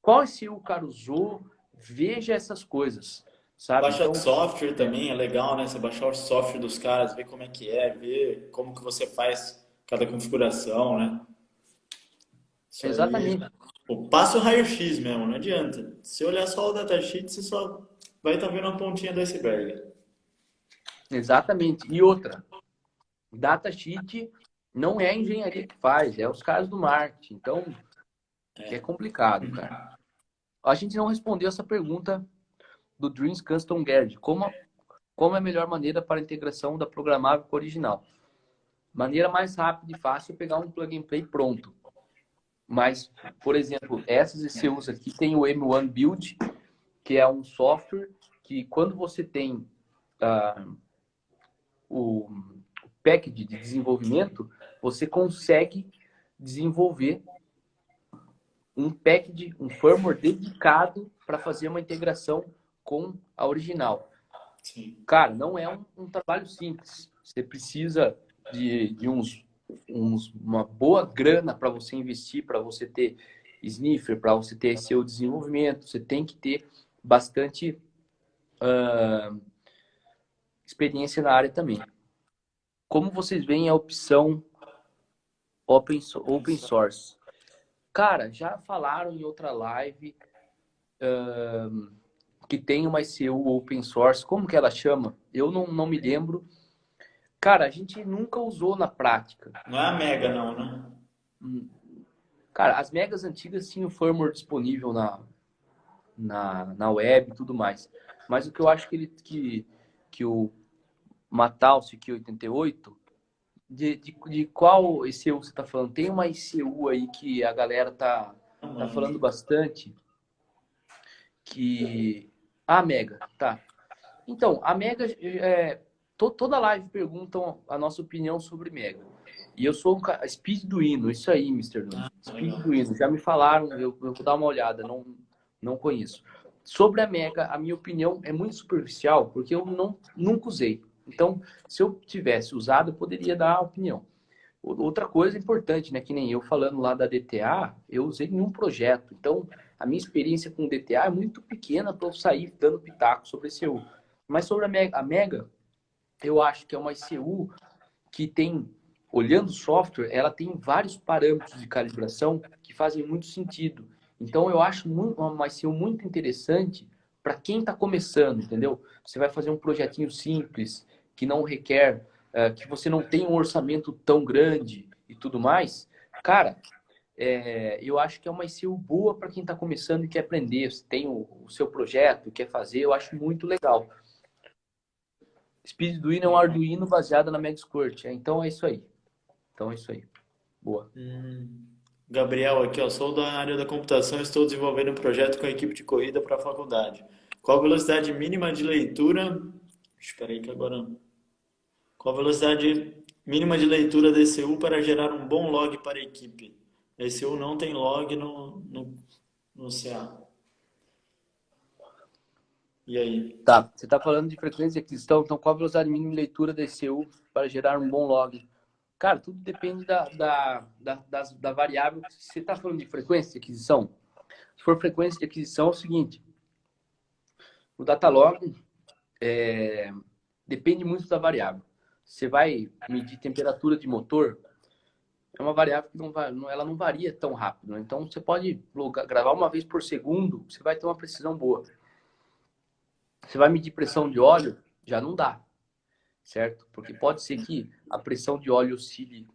qual esse o cara usou, veja essas coisas, sabe? Baixar Então, software também é legal, né? Você baixar o software dos caras, ver como é, ver como que você faz cada configuração, né? Isso aí. exatamente, Pô, passa o raio-x mesmo, não adianta. Se olhar só o datasheet, você só vai estar vendo a pontinha do iceberg. exatamente. E outra, datasheet não é a engenharia que faz, é os caras do marketing. Então, é complicado, cara. A gente não respondeu essa pergunta do Dreams Custom Guide. Como é a melhor maneira para a integração da programável com a original? Maneira mais rápida e fácil é pegar um plug and play pronto. Mas, por exemplo, essas ECUs aqui tem o M1 Build, que é um software que quando você tem o package de desenvolvimento, você consegue desenvolver um package, um firmware dedicado para fazer uma integração com a original. Sim. Cara, não é um trabalho simples. Você precisa de uma boa grana para você investir, para você ter sniffer, para você ter seu desenvolvimento. Você tem que ter bastante experiência na área também. Como vocês veem a opção open source? Cara, já falaram em outra live que tem uma ECU open source. Como que ela chama? Eu não me lembro. Cara, a gente nunca usou na prática. Não é a Mega, não, né? Cara, as megas antigas tinham firmware disponível na web e tudo mais. Mas o que eu acho que o Matalce que 88, de qual ECU você está falando? Tem uma ECU aí que a galera Não tá falando manjo. bastante, que... A Mega, tá. Então, a Mega, toda live perguntam a nossa opinião sobre Mega. E eu sou Speed do Hino, isso aí, Mister Nunes. Ah, Speed legal. do Hino, já me falaram, eu vou dar uma olhada, não conheço. Sobre a Mega, a minha opinião é muito superficial, porque eu nunca usei. Então, se eu tivesse usado, eu poderia dar a opinião. Outra coisa importante, né? Que nem eu falando lá da DTA, eu usei em um projeto. Então, a minha experiência com DTA é muito pequena para eu sair dando pitaco sobre esse ECU. Mas sobre a Mega, eu acho que é uma ECU que tem, olhando o software, ela tem vários parâmetros de calibração que fazem muito sentido. Então, eu acho uma ECU muito interessante para quem está começando, entendeu? Você vai fazer um projetinho simples que não requer, que você não tem um orçamento tão grande e tudo mais, cara, eu acho que é uma ICU boa para quem está começando e quer aprender. Você tem o seu projeto, quer fazer, eu acho muito legal. SpeedDuino é um Arduino baseado na MagSquirt. Então é isso aí. Então é isso aí. Boa. Gabriel, aqui, ó, sou da área da computação, estou desenvolvendo um projeto com a equipe de corrida para a faculdade. Qual a velocidade mínima de leitura? Espera aí que agora. Qual a velocidade mínima de leitura da ECU para gerar um bom log para a equipe? A ECU não tem log no CA. E aí? Tá, você está falando de frequência de aquisição, então qual a velocidade mínima de leitura da ECU para gerar um bom log? Cara, tudo depende da variável. Você está falando de frequência de aquisição? Se for frequência de aquisição, é o seguinte. O datalog depende muito da variável. Você vai medir temperatura de motor, é uma variável que ela não varia tão rápido. Né? Então, você pode gravar uma vez por segundo, você vai ter uma precisão boa. Você vai medir pressão de óleo, já não dá, certo? Porque pode ser que a pressão de óleo oscile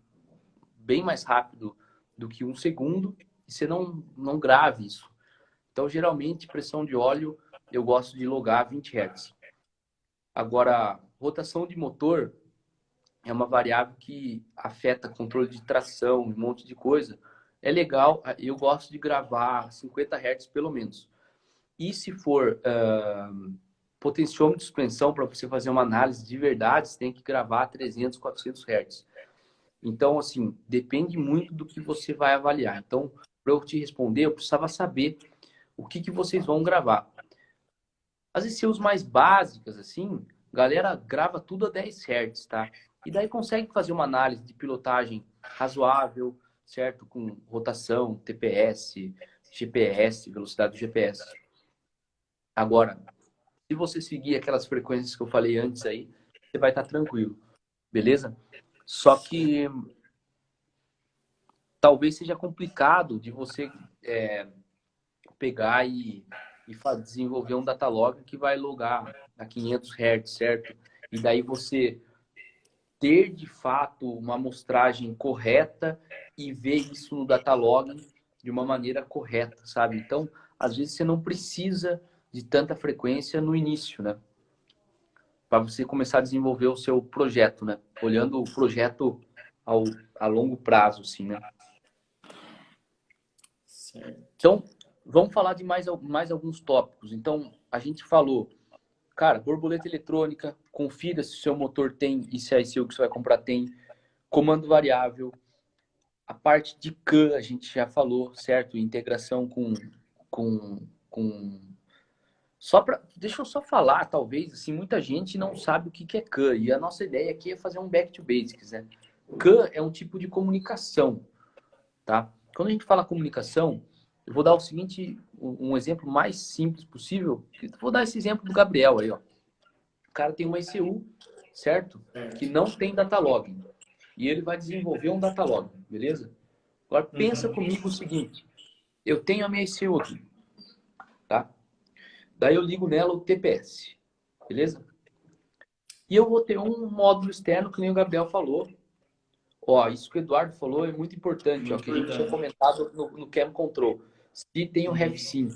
bem mais rápido do que um segundo e você não grave isso. Então, geralmente, pressão de óleo, eu gosto de logar a 20 Hz. Agora, rotação de motor é uma variável que afeta controle de tração, um monte de coisa. É legal, eu gosto de gravar 50 Hz pelo menos. E se for potenciômetro de suspensão, para você fazer uma análise de verdade, você tem que gravar 300, 400 Hz. Então, assim, depende muito do que você vai avaliar. Então, para eu te responder, eu precisava saber o que vocês vão gravar. As ECUs mais básicas, assim, galera grava tudo a 10 Hz, tá? E daí consegue fazer uma análise de pilotagem razoável, certo? Com rotação, TPS, GPS, velocidade do GPS. Agora, se você seguir aquelas frequências que eu falei antes aí, você vai estar tranquilo, beleza? Só que talvez seja complicado de você pegar e desenvolver um datalog que vai logar a 500 Hz, certo? E daí você ter, de fato, uma amostragem correta e ver isso no datalog de uma maneira correta, sabe? Então, às vezes você não precisa de tanta frequência no início, né? Para você começar a desenvolver o seu projeto, né? Olhando o projeto a longo prazo, assim, né? Certo. Então, vamos falar de mais alguns tópicos. Então, a gente falou, cara, borboleta eletrônica, confira se o seu motor tem e se a ICU que você vai comprar tem. Comando variável. A parte de CAN, a gente já falou, certo? Integração com... Deixa eu só falar, talvez, assim, muita gente não sabe o que é CAN. E a nossa ideia aqui é fazer um back to basics, né? CAN é um tipo de comunicação, tá? Quando a gente fala comunicação, eu vou dar o seguinte, um exemplo mais simples possível. Vou dar esse exemplo do Gabriel aí, ó. O cara tem uma ECU, certo? Que não tem datalog. E ele vai desenvolver um datalog, beleza? Agora pensa comigo o seguinte. Eu tenho a minha ECU aqui, tá? Daí eu ligo nela o TPS, beleza? E eu vou ter um módulo externo, que nem o Gabriel falou. Ó, isso que o Eduardo falou é muito importante, ó, que a gente tinha comentado no Cam Control. Se tem o RevSym,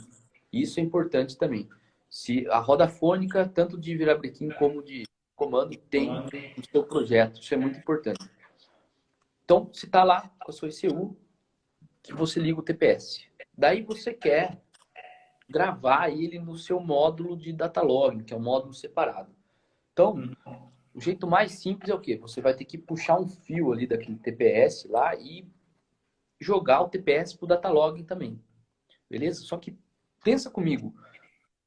isso é importante também. Se a roda fônica, tanto de virabrequim como de comando, tem no seu projeto, isso é muito importante. Então, se está lá com a sua ECU, que você liga o TPS. Daí você quer gravar ele no seu módulo de datalog, que é um módulo separado. Então, o jeito mais simples é o quê? Você vai ter que puxar um fio ali daquele TPS lá e jogar o TPS pro datalog também. Beleza? Só que pensa comigo,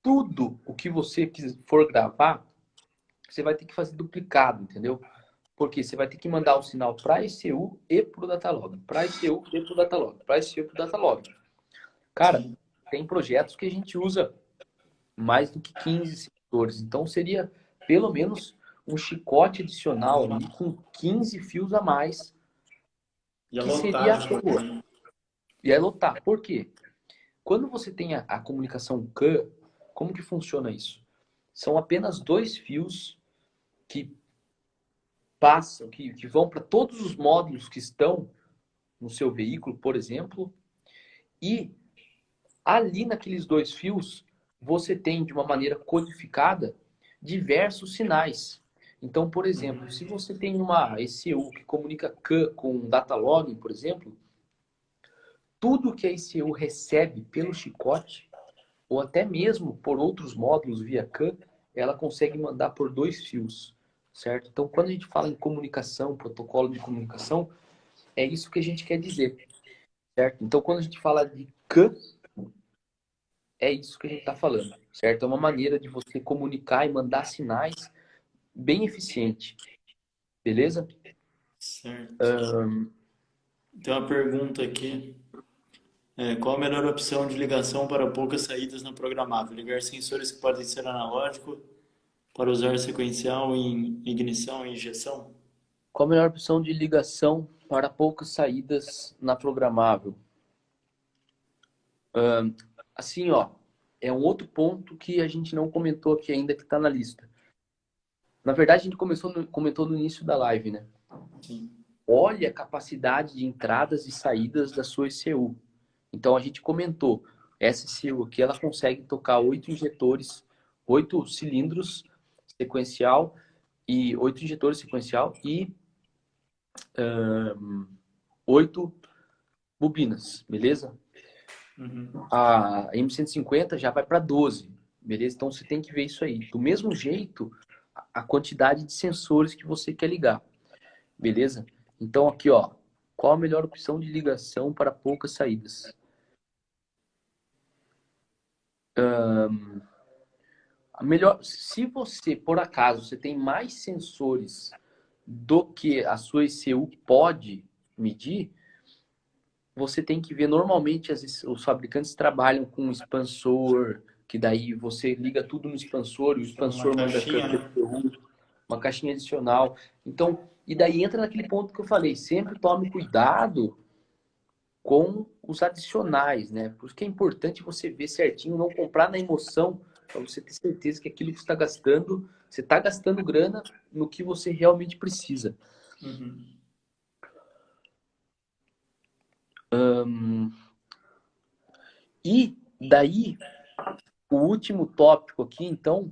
tudo o que você for gravar, você vai ter que fazer duplicado, entendeu? Porque você vai ter que mandar o sinal para a ECU e para o datalog. Para a ECU e para o datalog. Para a ECU e para o datalog. Cara, tem projetos que a gente usa mais do que 15 sensores. Então, seria pelo menos um chicote adicional ali com 15 fios a mais. Que seria à toa. E é lotar. Por quê? Quando você tem a comunicação CAN, como que funciona isso? São apenas dois fios que passam, que vão para todos os módulos que estão no seu veículo, por exemplo, e ali naqueles dois fios você tem de uma maneira codificada diversos sinais. Então, por exemplo, se você tem uma ECU que comunica CAN com data logging, por exemplo, tudo que a ECU recebe pelo chicote, ou até mesmo por outros módulos via CAN, ela consegue mandar por dois fios, certo? Então, quando a gente fala em comunicação, protocolo de comunicação, é isso que a gente quer dizer, certo? Então, quando a gente fala de CAN, é isso que a gente está falando, certo? É uma maneira de você comunicar e mandar sinais bem eficiente, beleza? Certo. Tem uma pergunta aqui. Qual a melhor opção de ligação para poucas saídas na programável? Ligar sensores que podem ser analógico para usar sequencial em ignição e injeção? Qual a melhor opção de ligação para poucas saídas na programável? Assim, ó, é um outro ponto que a gente não comentou aqui ainda, que está na lista. Na verdade, a gente comentou no início da live, né? Sim. Olha a capacidade de entradas e saídas da sua ECU. Então, a gente comentou, essa ECU aqui, ela consegue tocar 8 injetores, 8 cilindros sequencial, e 8 injetores sequencial e 8 bobinas, beleza? A M150 já vai para 12, beleza? Então você tem que ver isso aí. Do mesmo jeito, a quantidade de sensores que você quer ligar, beleza? Então aqui, ó, qual a melhor opção de ligação para poucas saídas? A melhor, se você, por acaso, você tem mais sensores do que a sua ECU pode medir, você tem que ver, normalmente os fabricantes trabalham com um expansor, que daí você liga tudo no expansor e o Uma expansor manda caixinha, né? uma caixinha adicional. Então, e daí entra naquele ponto que eu falei, sempre tome cuidado com os adicionais, né? Porque é importante você ver certinho, não comprar na emoção, para você ter certeza que aquilo que você está gastando grana no que você realmente precisa. E daí, o último tópico aqui, então,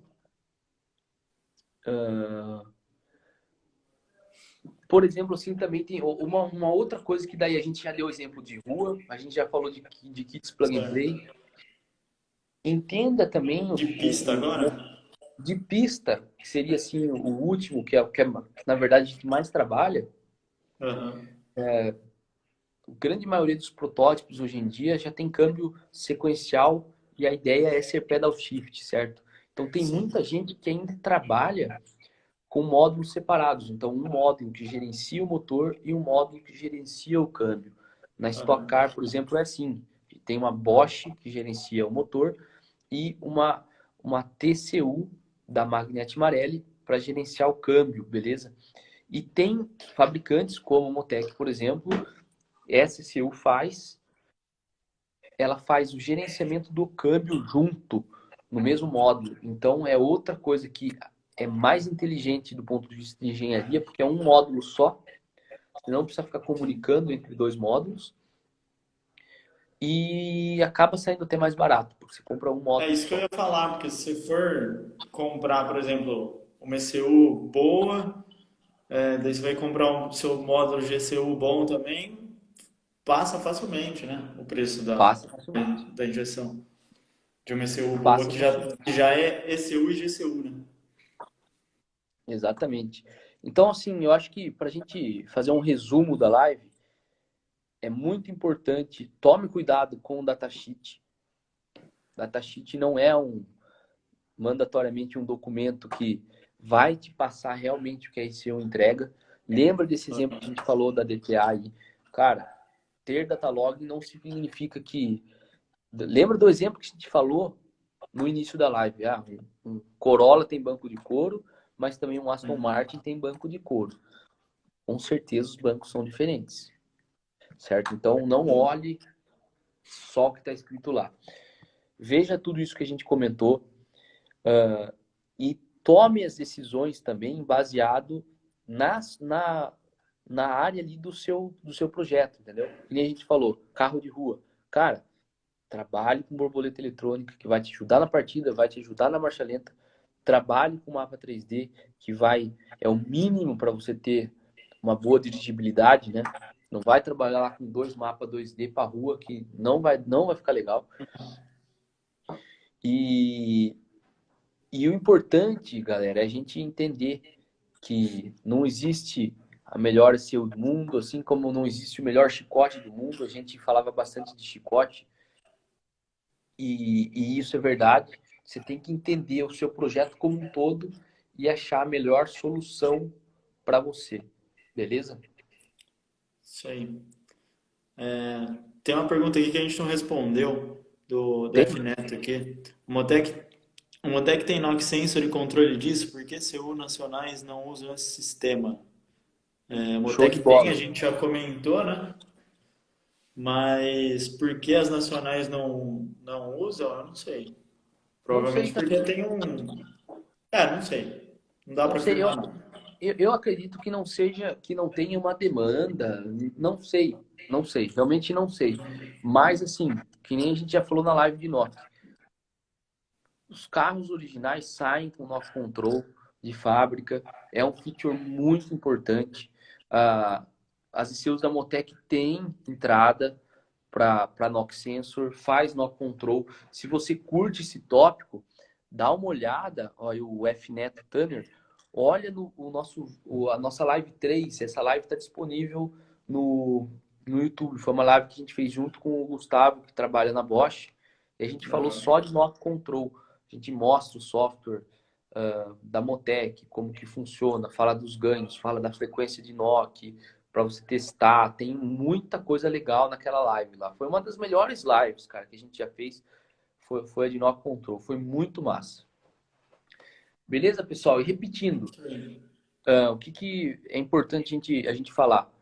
por exemplo, assim, também tem uma outra coisa que daí a gente já deu exemplo de rua, a gente já falou de kits plug and Certo. play. Entenda também De pista agora? de pista, que seria assim o último, que é o que na verdade a gente mais trabalha. Aham. A grande maioria dos protótipos hoje em dia já tem câmbio sequencial e a ideia é ser pedal shift, certo? Então tem muita Sim. gente que ainda trabalha com módulos separados. Então, um módulo que gerencia o motor e um módulo que gerencia o câmbio. Na Stock Aham. Car, por exemplo, é assim. Tem uma Bosch que gerencia o motor e uma TCU da Magneti Marelli para gerenciar o câmbio, beleza? E tem fabricantes como a Motec, por exemplo, essa TCU ela faz o gerenciamento do câmbio junto no mesmo módulo. Então é outra coisa que é mais inteligente do ponto de vista de engenharia, porque é um módulo só, você não precisa ficar comunicando entre dois módulos e acaba saindo até mais barato, porque você compra um É módulo isso que eu só. ia falar, porque se for comprar, por exemplo, uma ECU boa, daí você vai comprar um seu módulo GCU bom também, passa facilmente, né? O preço Passa facilmente. da injeção. De uma ECU boa Passa que facilmente. já é ECU e GCU, né? Exatamente. Então, assim, eu acho que para a gente fazer um resumo da live, é muito importante, tome cuidado com o datasheet. Datasheet não é mandatoriamente um documento que vai te passar realmente o que a ICU entrega. Lembra desse exemplo que a gente falou da DTA aí? Cara, ter datalog não significa que... Lembra do exemplo que a gente falou no início da live? Um Corolla tem banco de couro, mas também um Aston Martin tem banco de couro. Com certeza os bancos são diferentes, certo? Então não olhe só o que está escrito lá. Veja tudo isso que a gente comentou, e tome as decisões também baseado na, na, na área ali do seu projeto, entendeu? E nem a gente falou, carro de rua. Cara, trabalhe com borboleta eletrônica, que vai te ajudar na partida, vai te ajudar na marcha lenta. Trabalhe com mapa 3D, que é o mínimo para você ter uma boa dirigibilidade, né? Não vai trabalhar lá com 2 mapas 2D para rua, que não vai ficar legal. E, e o importante, galera, é a gente entender que não existe a melhor seu do mundo, assim como não existe o melhor chicote do mundo. A gente falava bastante de chicote, e isso é verdade. Você tem que entender o seu projeto como um todo e achar a melhor solução para você. Beleza? Isso aí. Tem uma pergunta aqui que a gente não respondeu do Tem? Def Neto aqui. O Motec tem knock sensor e controle disso, por que CU nacionais não usam esse sistema? O Show de Motec tem, a bola. gente já comentou, né? Mas por que as nacionais não usam? Eu não sei. Não sei Provavelmente porque também. tem um. Não sei. Não dá Não para sei. afirmar, não. Eu acredito que não seja, que não tenha uma demanda. Não sei. Não sei. Realmente não sei. Mas, assim, que nem a gente já falou na live de Nokia. Os carros originais saem com o Knock Control de fábrica. É um feature muito importante. As ECUs da Motec têm entrada para Knock Sensor, faz Knock Control. Se você curte esse tópico, dá uma olhada, olha o F Neto Tanner, olha a nossa live 3. Essa live está disponível no YouTube. Foi uma live que a gente fez junto com o Gustavo, que trabalha na Bosch, e a gente falou só de Knock Control. A gente mostra o software da Motec, como que funciona, fala dos ganhos, fala da frequência de knock, para você testar. Tem muita coisa legal naquela live lá. Foi uma das melhores lives, cara, que a gente já fez. Foi a de Knock Control. Foi muito massa. Beleza, pessoal? E repetindo, o que é importante a gente falar?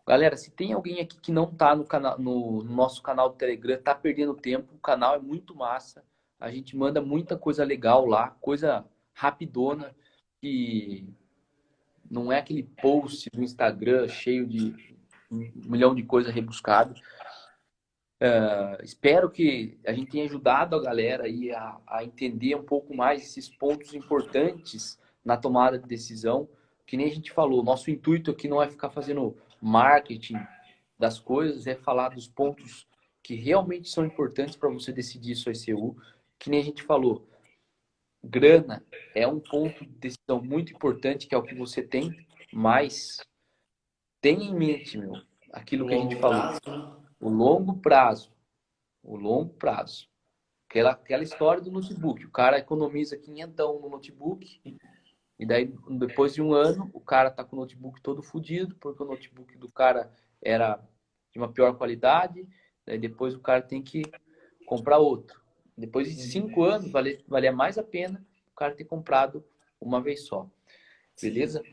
Galera, se tem alguém aqui que não tá no nosso canal do Telegram, tá perdendo tempo, o canal é muito massa. A gente manda muita coisa legal lá, coisa rapidona, que não é aquele post do Instagram cheio de 1 milhão de coisas rebuscadas. Espero que a gente tenha ajudado a galera aí a entender um pouco mais esses pontos importantes na tomada de decisão. Que nem a gente falou, nosso intuito aqui não é ficar fazendo marketing das coisas, é falar dos pontos que realmente são importantes para você decidir sua ECU. Que nem a gente falou, grana é um ponto de decisão muito importante, que é o que você tem, mas tenha em mente, meu, aquilo que a gente Longo falou, prazo, né? o longo prazo. O longo prazo. Aquela história do notebook. O cara economiza quinhentão no notebook e daí, depois de um ano, o cara tá com o notebook todo fodido, porque o notebook do cara era de uma pior qualidade. Daí depois o cara tem que comprar outro. Depois de 5 anos, valia mais a pena o cara ter comprado uma vez só. Beleza?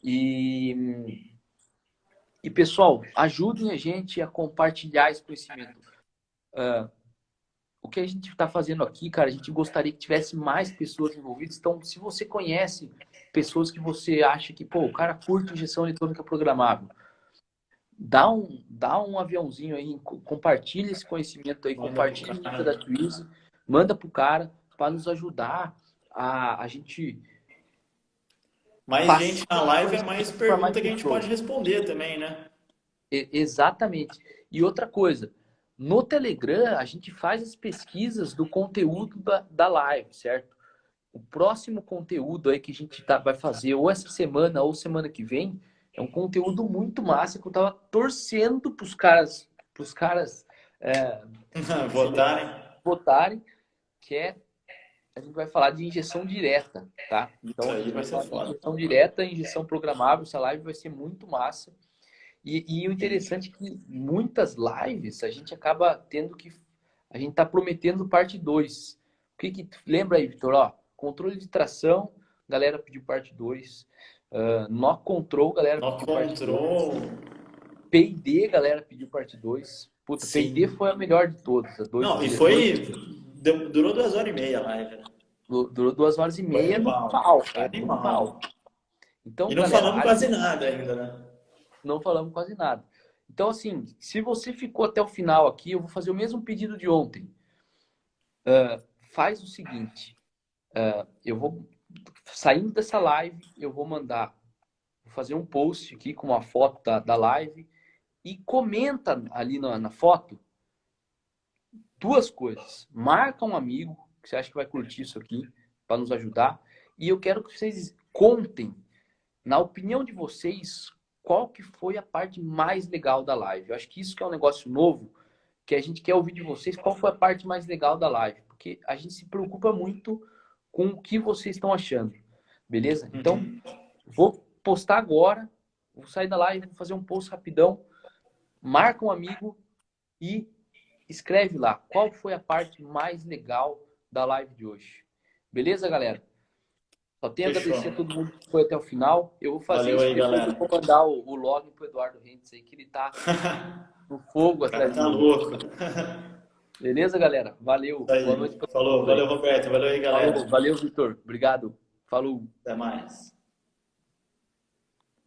Sim. E pessoal, ajudem a gente a compartilhar esse conhecimento. O que a gente está fazendo aqui, cara, a gente gostaria que tivesse mais pessoas envolvidas. Então, se você conhece pessoas que você acha que, pô, o cara curte injeção eletrônica programável, dá um aviãozinho aí, compartilha esse conhecimento aí, Manda pro compartilha a dica da cara. Twizy, manda pro cara para nos ajudar a gente Mais gente passar na esse live é mais conhecimento para mais pergunta que a gente pode pessoas. responder também, né? Exatamente. E outra coisa, no Telegram a gente faz as pesquisas do conteúdo da live, certo? O próximo conteúdo aí que a gente vai fazer, ou essa semana ou semana que vem, é um conteúdo muito massa que eu tava torcendo pros caras Votarem. votarem, que é a gente vai falar de injeção direta, tá? Isso Então a aí gente vai vai ser falar de foda. injeção direta, injeção programável. Essa live vai ser muito massa. E o interessante é que muitas lives a gente acaba tendo que. A gente tá prometendo parte 2. Lembra aí, Vitor? Ó, controle de tração, galera pediu parte 2. Knock Control, galera No pediu parte 2. control. P&D, galera pediu parte 2. Puta, P&D Sim. foi a melhor de todas. Não, e durou 2 horas e meia a live, né? Durou 2 horas e Foi meia no animal. pau, Foi cara, no pau. animal. Então, E não galera, falamos quase nada ainda, né? não falamos quase nada. Então, assim, se você ficou até o final aqui, eu vou fazer o mesmo pedido de ontem. Faz o seguinte, eu vou, saindo dessa live, eu vou fazer um post aqui com uma foto da live e comenta ali na foto duas coisas. Marca um amigo que você acha que vai curtir isso aqui para nos ajudar. E eu quero que vocês contem, na opinião de vocês, qual que foi a parte mais legal da live. Eu acho que isso que é um negócio novo, que a gente quer ouvir de vocês, qual foi a parte mais legal da live. Porque a gente se preocupa muito com o que vocês estão achando. Beleza? Então, vou postar agora, vou sair da live, vou fazer um post rapidão, marca um amigo e escreve lá qual foi a parte mais legal da live de hoje. Beleza, galera? Só tenho a agradecer a Fechou. todo mundo que foi até o final. Eu vou fazer Valeu isso aí, depois, eu galera. vou mandar o login pro Eduardo Rentes aí, que ele tá no fogo O cara atrás de tá mim. louco. Beleza, galera? Valeu. Isso Boa noite aí. para Falou, todos aí. valeu, Roberto. Valeu aí, Falou. galera. Valeu, Vitor. Obrigado. Falou. Até mais.